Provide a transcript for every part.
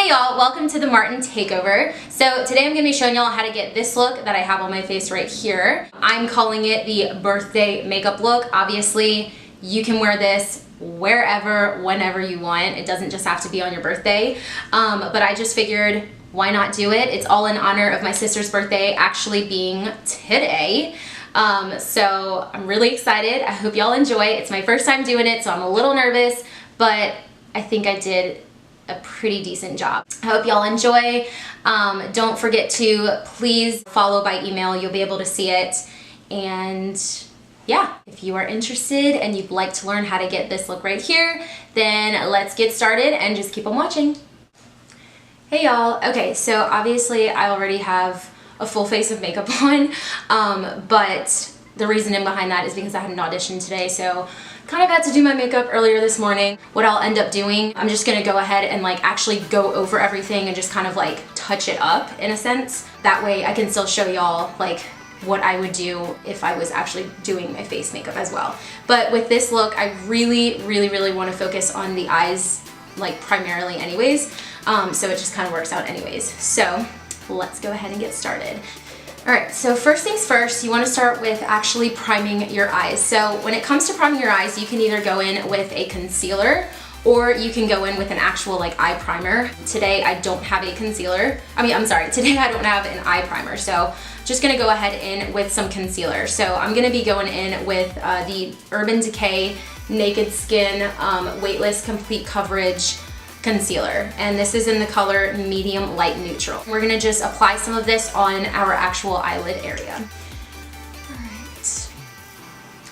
Hey y'all, welcome to the Martin Takeover. So today I'm going to be showing y'all how to get this look that I have on my face right here. I'm calling it the birthday makeup look. Obviously, you can wear this wherever, whenever you want. It doesn't just have to be on your birthday. But I just figured, why not do it? It's all in honor of my sister's birthday actually being today. So I'm really excited. I hope y'all enjoy. It's my first time doing it, so I'm a little nervous, but I think I did a pretty decent job. I hope y'all enjoy. Don't forget to please follow by email. You'll be able to see it. And yeah, if you are interested and you'd like to learn how to get this look right here, then let's get started and just keep on watching. Hey y'all. Okay, so obviously I already have a full face of makeup on, but the reasoning behind that is because I had an audition today, so kind of had to do my makeup earlier this morning. What I'll end up doing, I'm just gonna go ahead and like actually go over everything and just kind of like touch it up in a sense. That way I can still show y'all like what I would do if I was actually doing my face makeup as well. But with this look, I really want to focus on the eyes like primarily anyways. So it just kind of works out anyways. So let's go ahead and get started. Alright, so first things first, you want to start with actually priming your eyes. So when it comes to priming your eyes, you can either go in with a concealer or you can go in with an actual like eye primer. Today I don't have a concealer. Today I don't have an eye primer. So just gonna go ahead in with some concealer. So I'm gonna be going in with the Urban Decay Naked Skin Weightless Complete Coverage concealer, and this is in the color medium light neutral. We're gonna just apply some of this on our actual eyelid area. Alright.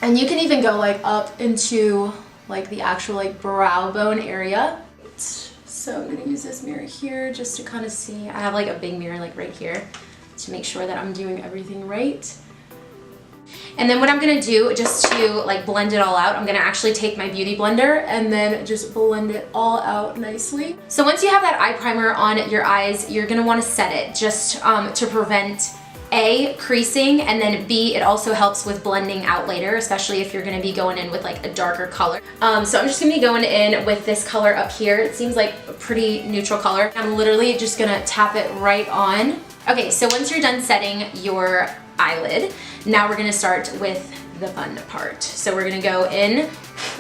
And you can even go like up into like the actual like brow bone area. So I'm gonna use this mirror here just to kind of see. I have like a big mirror like right here to make sure that I'm doing everything right. And then what I'm gonna do, just to like blend it all out, I'm gonna actually take my beauty blender and then just blend it all out nicely. So once you have that eye primer on your eyes, you're gonna wanna set it just to prevent A, creasing, and then B, it also helps with blending out later, especially if you're gonna be going in with like a darker color. So I'm just gonna be going in with this color up here. It seems like a pretty neutral color. I'm literally just gonna tap it right on. Okay, so once you're done setting your eyelid, now we're gonna start with the fun part. So we're gonna go in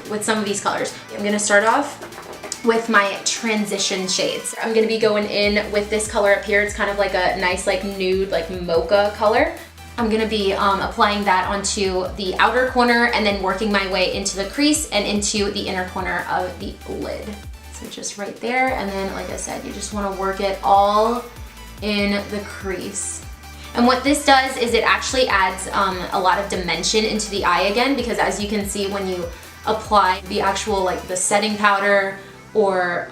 with some of these colors. I'm gonna start off with my transition shades. I'm gonna be going in with this color up here. It's kind of like a nice like nude like mocha color. I'm gonna be applying that onto the outer corner and then working my way into the crease and into the inner corner of the lid. So just right there, and then like I said, you just wanna work it all in the crease. And what this does is it actually adds a lot of dimension into the eye again, because as you can see when you apply the actual like the setting powder or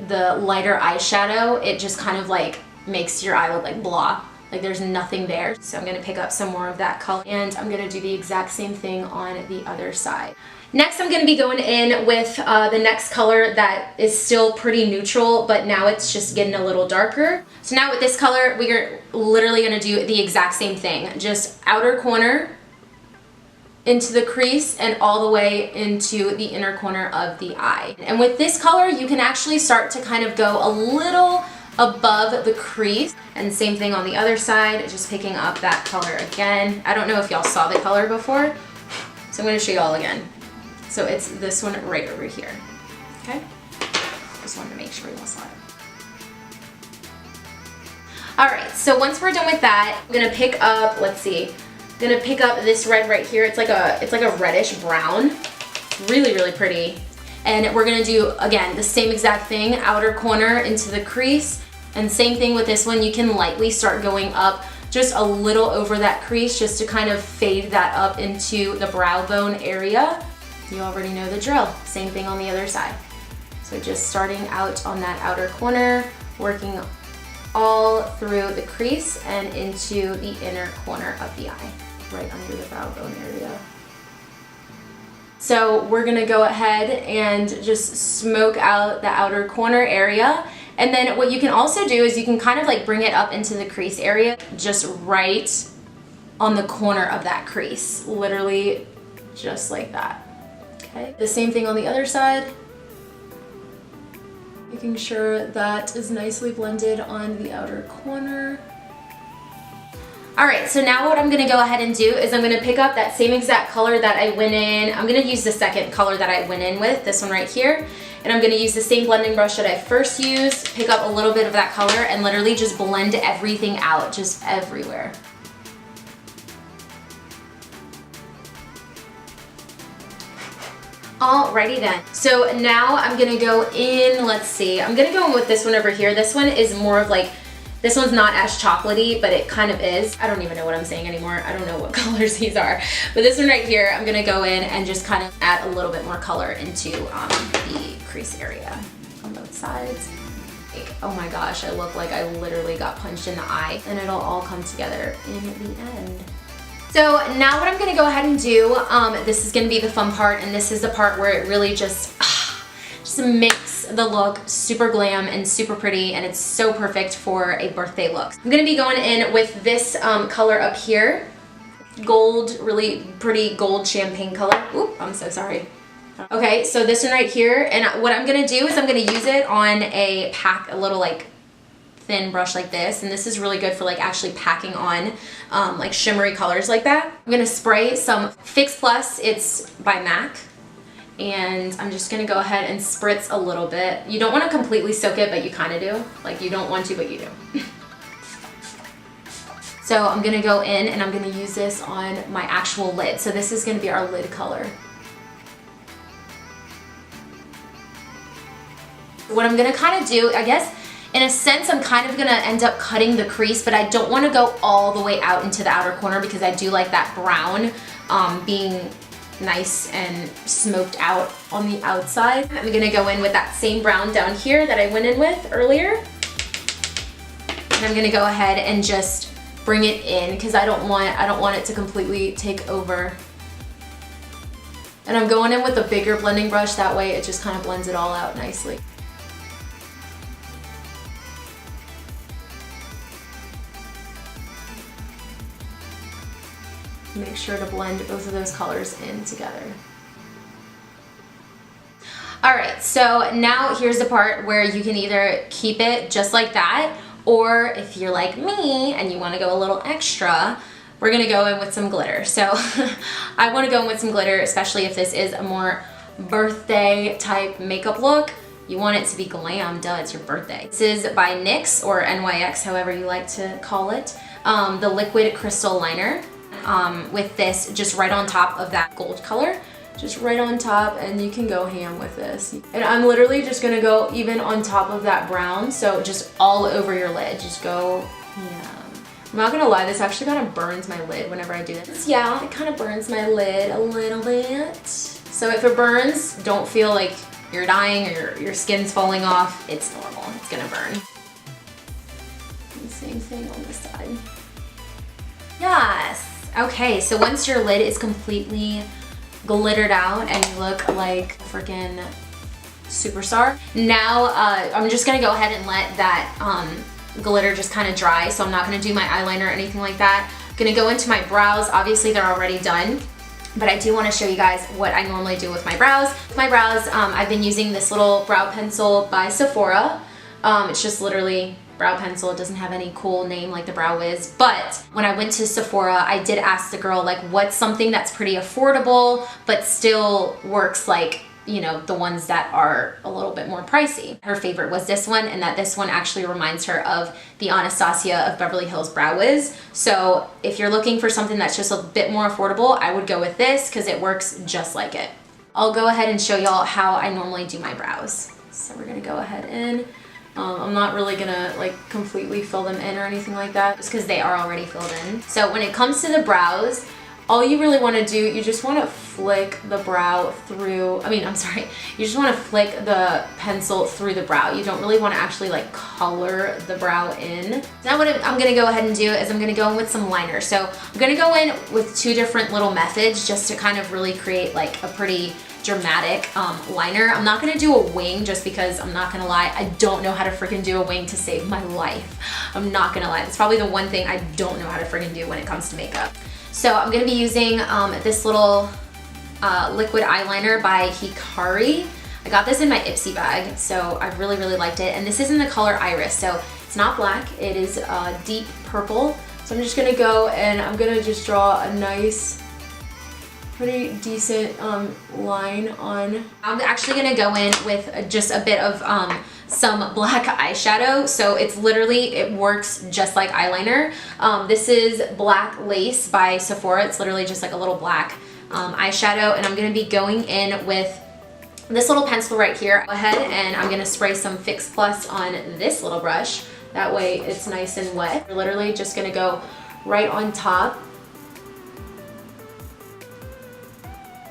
the lighter eyeshadow, it just kind of like makes your eye look like blah, like there's nothing there. So I'm gonna pick up some more of that color and I'm gonna do the exact same thing on the other side. Next, I'm gonna be going in with the next color that is still pretty neutral, but now it's just getting a little darker. So now with this color, we're literally gonna do the exact same thing. Just outer corner into the crease and all the way into the inner corner of the eye. And with this color, you can actually start to kind of go a little above the crease. And same thing on the other side, just picking up that color again. I don't know if y'all saw the color before, so I'm gonna show y'all again. So it's this one right over here, okay? Just wanted to make sure you all saw it. All right, so once we're done with that, I'm gonna pick up, let's see, I'm gonna pick up this red right here. It's like a reddish brown, really pretty. And we're gonna do, again, the same exact thing, outer corner into the crease. And same thing with this one, you can lightly start going up just a little over that crease just to kind of fade that up into the brow bone area. You already know the drill. Same thing on the other side. So just starting out on that outer corner, working all through the crease and into the inner corner of the eye, right under the brow bone area. So we're gonna go ahead and just smoke out the outer corner area. And then what you can also do is you can kind of like bring it up into the crease area, just right on the corner of that crease, literally just like that. Okay, the same thing on the other side. Making sure that is nicely blended on the outer corner. Alright, so now what I'm going to go ahead and do is I'm going to pick up that same exact color that I went in. I'm going to use the second color that I went in with, this one right here. And I'm going to use the same blending brush that I first used, pick up a little bit of that color, and literally just blend everything out, just everywhere. Alrighty then. So now I'm gonna go in, let's see, I'm gonna go in with this one over here. This one is more of like, this one's not as chocolatey, but it kind of is. I don't even know what I'm saying anymore. I don't know what colors these are. But this one right here, I'm gonna go in and just kind of add a little bit more color into the crease area on both sides. Like, oh my gosh, I look like I literally got punched in the eye, and it'll all come together in the end. So now what I'm gonna go ahead and do, this is gonna be the fun part, and this is the part where it really just makes the look super glam and super pretty, and it's so perfect for a birthday look. I'm gonna be going in with this color up here, gold, really pretty gold champagne color. Oop, I'm so sorry. Okay, so this one right here, and what I'm gonna do is I'm gonna use it on a little like thin brush like this, and this is really good for like actually packing on like shimmery colors like that. I'm gonna spray some Fix Plus, it's by MAC, and I'm just gonna go ahead and spritz a little bit. You don't want to completely soak it, but you kind of do. Like, you don't want to, but you do. So I'm gonna go in and I'm gonna use this on my actual lid. So this is gonna be our lid color. What I'm gonna kind of do, I guess, in a sense, I'm kind of gonna end up cutting the crease, but I don't wanna go all the way out into the outer corner because I do like that brown being nice and smoked out on the outside. I'm gonna go in with that same brown down here that I went in with earlier. And I'm gonna go ahead and just bring it in because I don't want it to completely take over. And I'm going in with a bigger blending brush, that way it just kind of blends it all out nicely. Make sure to blend both of those colors in together. Alright, so now here's the part where you can either keep it just like that, or if you're like me and you want to go a little extra, we're going to go in with some glitter. So I want to go in with some glitter, especially if this is a more birthday type makeup look. You want it to be glam, duh, it's your birthday. This is by NYX, or NYX, however you like to call it, the Liquid Crystal Liner. With this just right on top of that gold color, just right on top, and you can go ham with this. And I'm literally just gonna go even on top of that brown, so just all over your lid, just go ham. I'm not gonna lie, this actually kind of burns my lid whenever I do this. Yeah, it kind of burns my lid a little bit. So if it burns, don't feel like you're dying or your skin's falling off. It's normal, it's gonna burn. And same thing on this side. Yes. Okay, so once your lid is completely glittered out and you look like a freaking superstar, now I'm just gonna go ahead and let that glitter just kind of dry. So I'm not gonna do my eyeliner or anything like that. I'm gonna go into my brows. Obviously they're already done, but I do want to show you guys what I normally do with my brows. With my brows, I've been using this little brow pencil by Sephora. It's just literally brow pencil. It doesn't have any cool name like the Brow Wiz, but when I went to Sephora, I did ask the girl, like, what's something that's pretty affordable but still works, like, you know, the ones that are a little bit more pricey. Her favorite was this one, and that this one actually reminds her of the Anastasia of Beverly Hills Brow Wiz. So if you're looking for something that's just a bit more affordable, I would go with this because it works just like it. I'll go ahead and show y'all how I normally do my brows. So we're gonna go ahead and I'm not really gonna like completely fill them in or anything like that, just because they are already filled in. So when it comes to the brows, all you really want to do, you just want to flick the brow through, you just want to flick the pencil through the brow. You don't really want to actually like color the brow in. Now what I'm going to go ahead and do is I'm going to go in with some liner. So I'm going to go in with two different little methods just to kind of really create like a pretty dramatic liner. I'm not gonna do a wing just because, I'm not gonna lie, I don't know how to freaking do a wing to save my life. I'm not gonna lie, it's probably the one thing I don't know how to freaking do when it comes to makeup. So I'm gonna be using this little liquid eyeliner by Hikari. I got this in my Ipsy bag, so I really, really liked it. And this is in the color Iris, so it's not black, it is deep purple. So I'm just gonna go and I'm gonna just draw a nice, pretty decent line on. I'm actually gonna go in with just a bit of some black eyeshadow. So it's literally, it works just like eyeliner. This is Black Lace by Sephora. It's literally just like a little black eyeshadow, and I'm gonna be going in with this little pencil right here. Go ahead and I'm gonna spray some Fix Plus on this little brush. That way it's nice and wet. We're literally just gonna go right on top.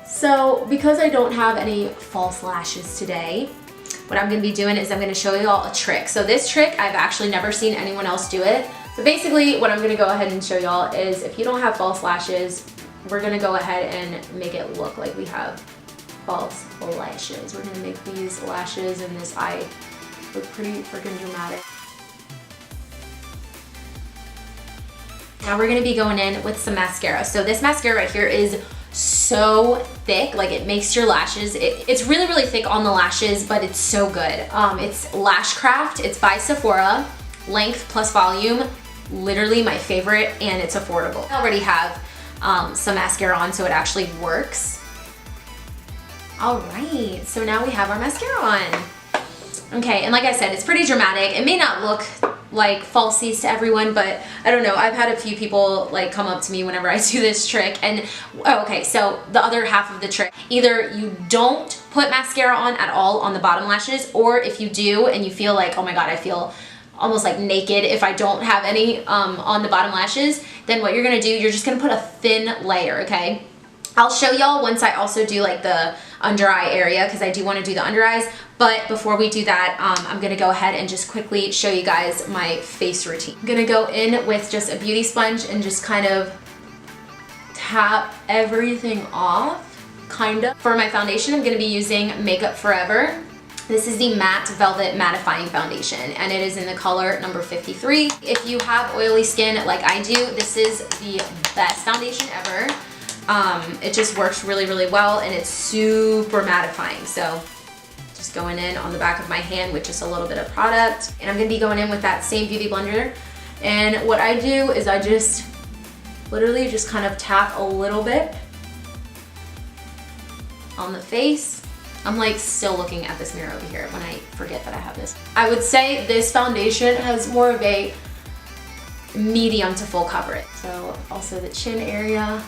So because I don't have any false lashes today, what I'm gonna be doing is I'm gonna show you all a trick. So this trick, I've actually never seen anyone else do it. So basically what I'm gonna go ahead and show y'all is if you don't have false lashes, we're gonna go ahead and make it look like we have false lashes. We're gonna make these lashes and this eye look pretty freaking dramatic. Now we're gonna be going in with some mascara. So this mascara right here is so thick, like it makes your lashes, it's really, really thick on the lashes, but it's so good. It's Lash Craft, it's by Sephora, length plus volume, literally my favorite, and it's affordable. I already have some mascara on, so it actually works. All right, so now we have our mascara on. Okay, and like I said, it's pretty dramatic. It may not look like falsies to everyone, but I don't know. I've had a few people like come up to me whenever I do this trick, and okay, so the other half of the trick, either you don't put mascara on at all on the bottom lashes, or if you do and you feel like, oh my god, I feel almost like naked if I don't have any on the bottom lashes, then what you're gonna do, you're just gonna put a thin layer, okay? I'll show y'all once I also do like the under eye area, because I do want to do the under eyes. But before we do that, I'm gonna go ahead and just quickly show you guys my face routine. I'm gonna go in with just a beauty sponge and just kind of tap everything off, kind of. For my foundation, I'm gonna be using Makeup Forever. This is the Matte Velvet Mattifying Foundation, and it is in the color number 53. If you have oily skin like I do, this is the best foundation ever. It just works really, really well, and it's super mattifying. So just going in on the back of my hand with just a little bit of product, and I'm gonna be going in with that same beauty blender. And what I do is I just literally just kind of tap a little bit on the face. I'm like still looking at this mirror over here when I forget that I have this. I would say this foundation has more of a medium to full coverage. So also the chin area,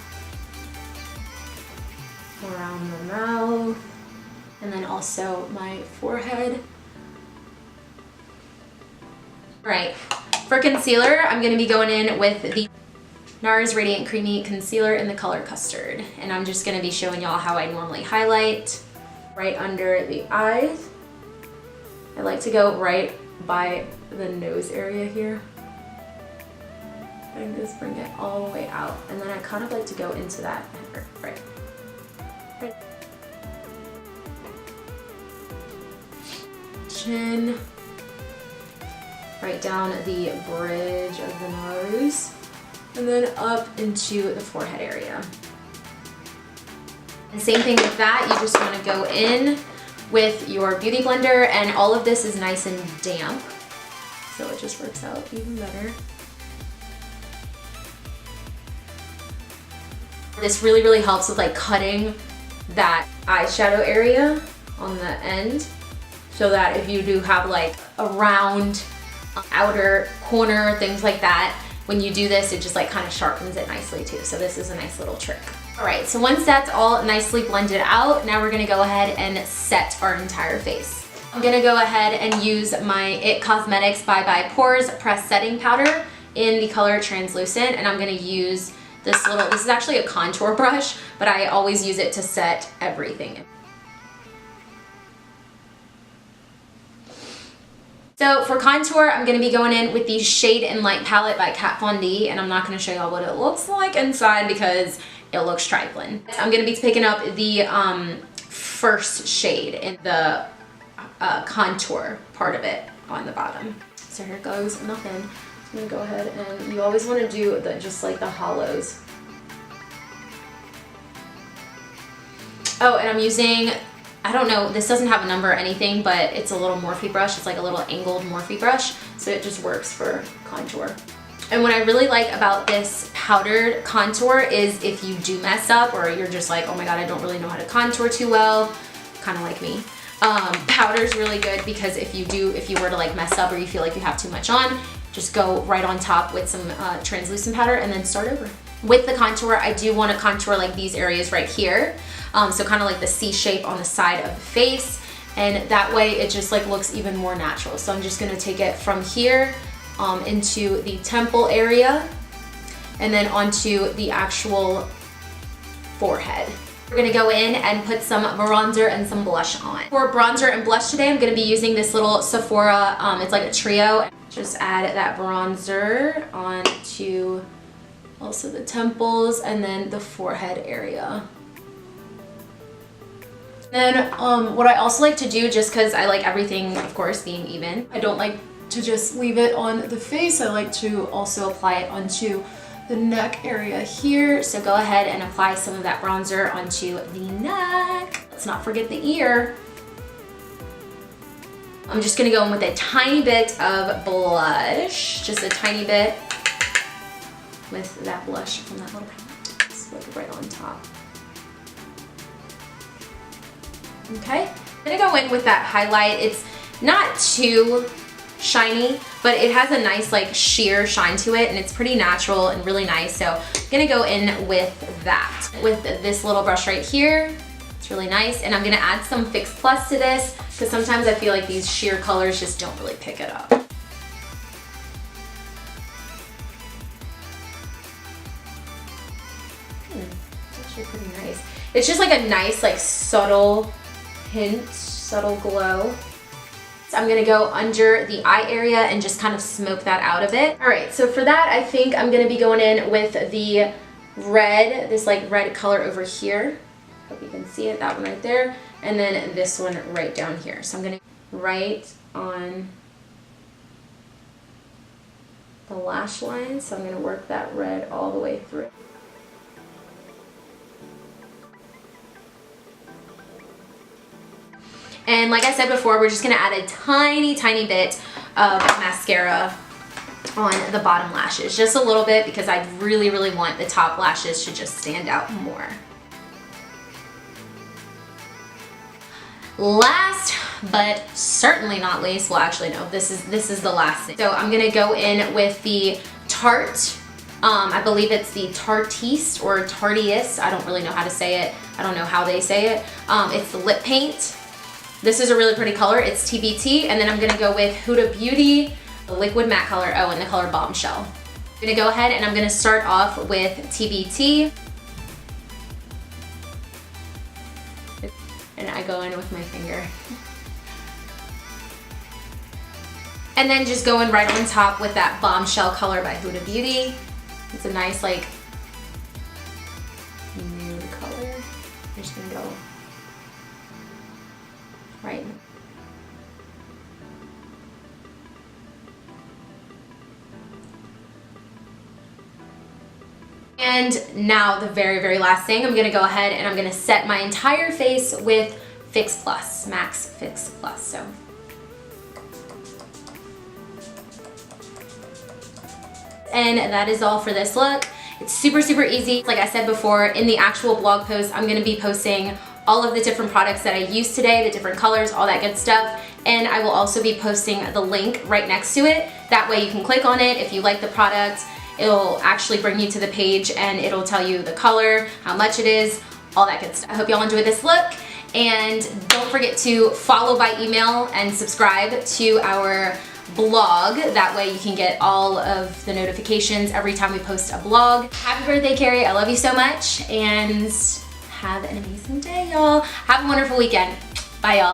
around the mouth, and then also my forehead. Right, for concealer, I'm gonna be going in with the NARS Radiant Creamy Concealer in the color Custard. And I'm just gonna be showing y'all how I normally highlight. Right under the eyes. I like to go right by the nose area here. And just bring it all the way out. And then I kind of like to go into that, right. Chin, right down the bridge of the nose, and then up into the forehead area. And same thing with that, you just want to go in with your beauty blender, and all of this is nice and damp, so it just works out even better. This really, really helps with like cutting that eyeshadow area on the end, so that if you do have like a round outer corner, things like that, when you do this, it just like kind of sharpens it nicely too. So this is a nice little trick. All right, so once that's all nicely blended out, now we're gonna go ahead and set our entire face. I'm gonna go ahead and use my IT Cosmetics Bye Bye Pores Press Setting Powder in the color Translucent, and I'm gonna use this is actually a contour brush, but I always use it to set everything. So for contour, I'm going to be going in with the Shade and Light palette by Kat Von D, and I'm not going to show y'all what it looks like inside because it looks trifling. I'm going to be picking up the first shade in the contour part of it on the bottom. So here goes nothing. I'm going to go ahead, and you always want to do just like the hollows. Oh, and I'm using I don't know, this doesn't have a number or anything, but it's a little Morphe brush. It's like a little angled Morphe brush, so it just works for contour. And what I really like about this powdered contour is if you do mess up or you're just like, oh my god, I don't really know how to contour too well, kind of like me. Powder's really good because if you were to like mess up or you feel like you have too much on, just go right on top with some translucent powder and then start over. With the contour, I do want to contour like these areas right here. So kind of like the C shape on the side of the face. And that way it just like looks even more natural. So I'm just going to take it from here into the temple area and then onto the actual forehead. We're gonna go in and put some bronzer and some blush on. For bronzer and blush today, I'm gonna be using this little Sephora, it's like a trio. Just add that bronzer onto also the temples and then the forehead area. Then what I also like to do, just because I like everything, of course, being even, I don't like to just leave it on the face. I like to also apply it onto the neck area here. So go ahead and apply some of that bronzer onto the neck. Let's not forget the ear. I'm just gonna go in with a tiny bit of blush, just a tiny bit with that blush from that little palette. Just like right on top. Okay, I'm gonna go in with that highlight. It's not too shiny, but it has a nice like sheer shine to it and it's pretty natural and really nice. So I'm gonna go in with that. With this little brush right here, it's really nice. And I'm gonna add some Fix Plus to this because sometimes I feel like these sheer colors just don't really pick it up. It's actually pretty nice. It's just like a nice like subtle hint, subtle glow. I'm gonna go under the eye area and just kind of smoke that out a bit. All right, so for that, I think I'm gonna be going in with the red, this like red color over here. Hope you can see it, that one right there. And then this one right down here. So I'm gonna right on the lash line. So I'm gonna work that red all the way through. And like I said before, we're just gonna add a tiny, tiny bit of mascara on the bottom lashes. Just a little bit because I really, really want the top lashes to just stand out more. Last, but certainly not least, well actually no, this is the last thing. So I'm gonna go in with the Tarte, I believe it's the Tartiste or Tarteist, I don't really know how to say it. I don't know how they say it. It's the lip paint. This is a really pretty color, it's TBT, and then I'm gonna go with Huda Beauty, the liquid matte color, and the color Bombshell. I'm gonna go ahead and I'm gonna start off with TBT. And I go in with my finger. And then just going right on top with that Bombshell color by Huda Beauty. It's a nice like nude color. I'm just gonna go right. And now the very, very last thing, I'm gonna go ahead and I'm gonna set my entire face with Fix Plus, Max Fix Plus. So and that is all for this look. It's super, super easy. Like I said before, in the actual blog post, I'm gonna be posting all of the different products that I used today, the different colors, all that good stuff. And I will also be posting the link right next to it. That way you can click on it if you like the product. It'll actually bring you to the page and it'll tell you the color, how much it is, all that good stuff. I hope y'all enjoyed this look. And don't forget to follow by email and subscribe to our blog. That way you can get all of the notifications every time we post a blog. Happy birthday, Carrie. I love you so much. And have an amazing day, y'all. Have a wonderful weekend. Bye, y'all.